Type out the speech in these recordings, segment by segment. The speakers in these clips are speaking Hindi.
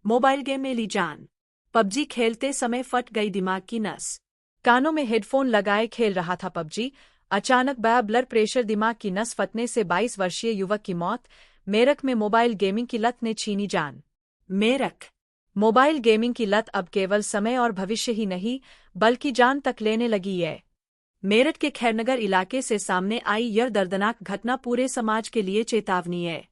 मोबाइल गेम में ली जान। पबजी खेलते समय फट गई दिमाग की नस। कानों में हेडफोन लगाए खेल रहा था पबजी, अचानक ब्लड प्रेशर, दिमाग की नस फटने से 22 वर्षीय युवक की मौत। मेरठ में मोबाइल गेमिंग की लत ने छीनी जान। मेरठ मोबाइल गेमिंग की लत अब केवल समय और भविष्य ही नहीं बल्कि जान तक लेने लगी है। मेरठ के खैरनगर इलाके से सामने आई यह दर्दनाक घटना पूरे समाज के लिए चेतावनी है।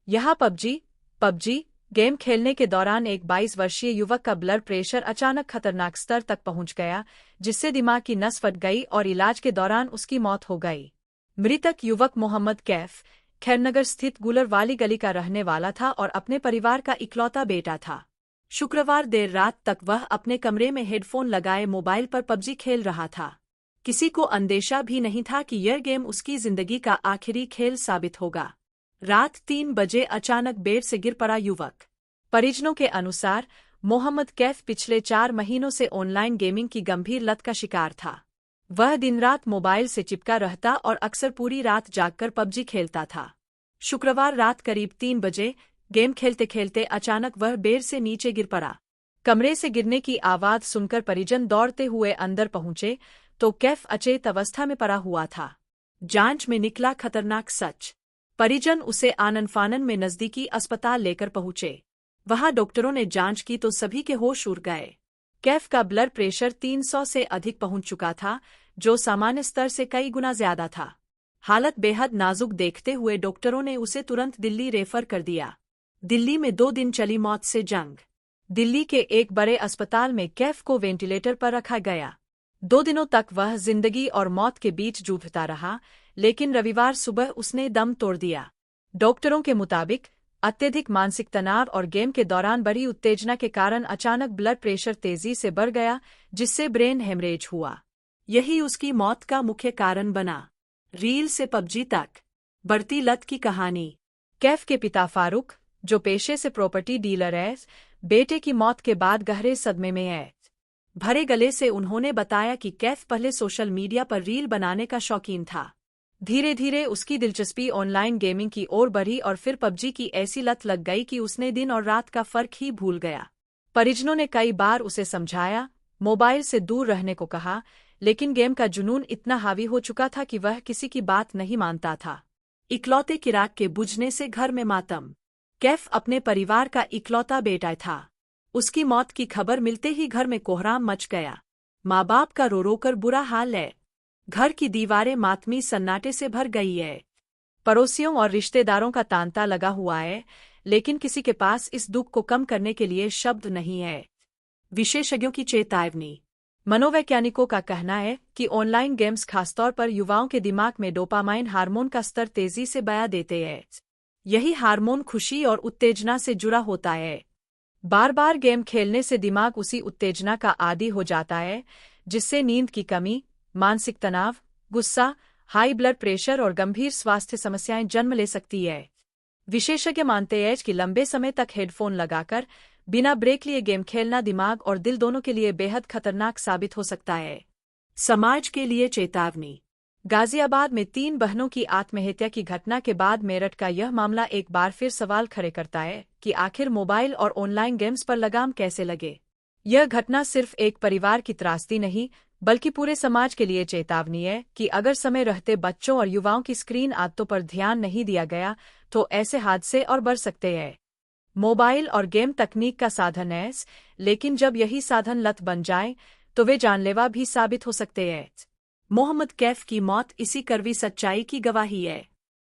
यहाँ पबजी गेम खेलने के दौरान एक 22 वर्षीय युवक का ब्लड प्रेशर अचानक खतरनाक स्तर तक पहुंच गया, जिससे दिमाग की नस फट गई और इलाज के दौरान उसकी मौत हो गई। मृतक युवक मोहम्मद कैफ खैरनगर स्थित गुलर वाली गली का रहने वाला था और अपने परिवार का इकलौता बेटा था। शुक्रवार देर रात तक वह अपने कमरे में हेडफोन लगाए मोबाइल पर पबजी खेल रहा था। किसी को अंदेशा भी नहीं था कि यह गेम उसकी जिंदगी का आखिरी खेल साबित होगा। रात 3 बजे अचानक बेड से गिर पड़ा युवक। परिजनों के अनुसार मोहम्मद कैफ पिछले 4 महीनों से ऑनलाइन गेमिंग की गंभीर लत का शिकार था। वह दिन रात मोबाइल से चिपका रहता और अक्सर पूरी रात जागकर पबजी खेलता था। शुक्रवार रात करीब 3 बजे गेम खेलते खेलते अचानक वह बेड से नीचे गिर पड़ा। कमरे से गिरने की आवाज सुनकर परिजन दौड़ते हुए अंदर पहुंचे तो कैफ अचेत अवस्था में पड़ा हुआ था। जांच में निकला खतरनाक सच। परिजन उसे आनन फानन में नजदीकी अस्पताल लेकर पहुंचे। वहां डॉक्टरों ने जांच की तो सभी के होश उड़ गए। कैफ का ब्लड प्रेशर 300 से अधिक पहुंच चुका था, जो सामान्य स्तर से कई गुना ज्यादा था। हालत बेहद नाजुक देखते हुए डॉक्टरों ने उसे तुरंत दिल्ली रेफर कर दिया। दिल्ली में 2 दिन चली मौत से जंग। दिल्ली के एक बड़े अस्पताल में कैफ को वेंटिलेटर पर रखा गया। 2 दिनों तक वह जिंदगी और मौत के बीच जूझता रहा, लेकिन रविवार सुबह उसने दम तोड़ दिया। डॉक्टरों के मुताबिक अत्यधिक मानसिक तनाव और गेम के दौरान बड़ी उत्तेजना के कारण अचानक ब्लड प्रेशर तेजी से बढ़ गया, जिससे ब्रेन हेमरेज हुआ। यही उसकी मौत का मुख्य कारण बना। रील से पबजी तक बढ़ती लत की कहानी। कैफ के पिता फारूक, जो पेशे से प्रॉपर्टी डीलर है, बेटे की मौत के बाद गहरे सदमे में है। भरे गले से उन्होंने बताया कि कैफ पहले सोशल मीडिया पर रील बनाने का शौकीन था। धीरे धीरे उसकी दिलचस्पी ऑनलाइन गेमिंग की ओर बढ़ी और फिर पबजी की ऐसी लत लग गई कि उसने दिन और रात का फर्क ही भूल गया। परिजनों ने कई बार उसे समझाया, मोबाइल से दूर रहने को कहा, लेकिन गेम का जुनून इतना हावी हो चुका था कि वह किसी की बात नहीं मानता था। इकलौते चिराग के बुझने से घर में मातम। कैफ अपने परिवार का इकलौता बेटा था। उसकी मौत की खबर मिलते ही घर में कोहराम मच गया। माँ बाप का रो रो कर बुरा हाल है। घर की दीवारें मातमी सन्नाटे से भर गई है। पड़ोसियों और रिश्तेदारों का तांता लगा हुआ है, लेकिन किसी के पास इस दुख को कम करने के लिए शब्द नहीं है। विशेषज्ञों की चेतावनी। मनोवैज्ञानिकों का कहना है कि ऑनलाइन गेम्स खासतौर पर युवाओं के दिमाग में डोपामाइन हार्मोन का स्तर तेजी से बढ़ा देते हैं। यही हार्मोन खुशी और उत्तेजना से जुड़ा होता है। बार बार गेम खेलने से दिमाग उसी उत्तेजना का आदी हो जाता है, जिससे नींद की कमी, मानसिक तनाव, गुस्सा, हाई ब्लड प्रेशर और गंभीर स्वास्थ्य समस्याएं जन्म ले सकती है। विशेषज्ञ मानते हैं कि लंबे समय तक हेडफोन लगाकर बिना ब्रेक लिए गेम खेलना दिमाग और दिल दोनों के लिए बेहद खतरनाक साबित हो सकता है। समाज के लिए चेतावनी। गाजियाबाद में 3 बहनों की आत्महत्या की घटना के बाद मेरठ का यह मामला एक बार फिर सवाल खड़े करता है कि आखिर मोबाइल और ऑनलाइन गेम्स पर लगाम कैसे लगे। यह घटना सिर्फ एक परिवार की त्रासदी नहीं, बल्कि पूरे समाज के लिए चेतावनी है कि अगर समय रहते बच्चों और युवाओं की स्क्रीन आदतों पर ध्यान नहीं दिया गया तो ऐसे हादसे और बढ़ सकते हैं। मोबाइल और गेम तकनीक का साधन है, लेकिन जब यही साधन लत बन जाए तो वे जानलेवा भी साबित हो सकते हैं। मोहम्मद कैफ की मौत इसी कड़वी सच्चाई की गवाही है।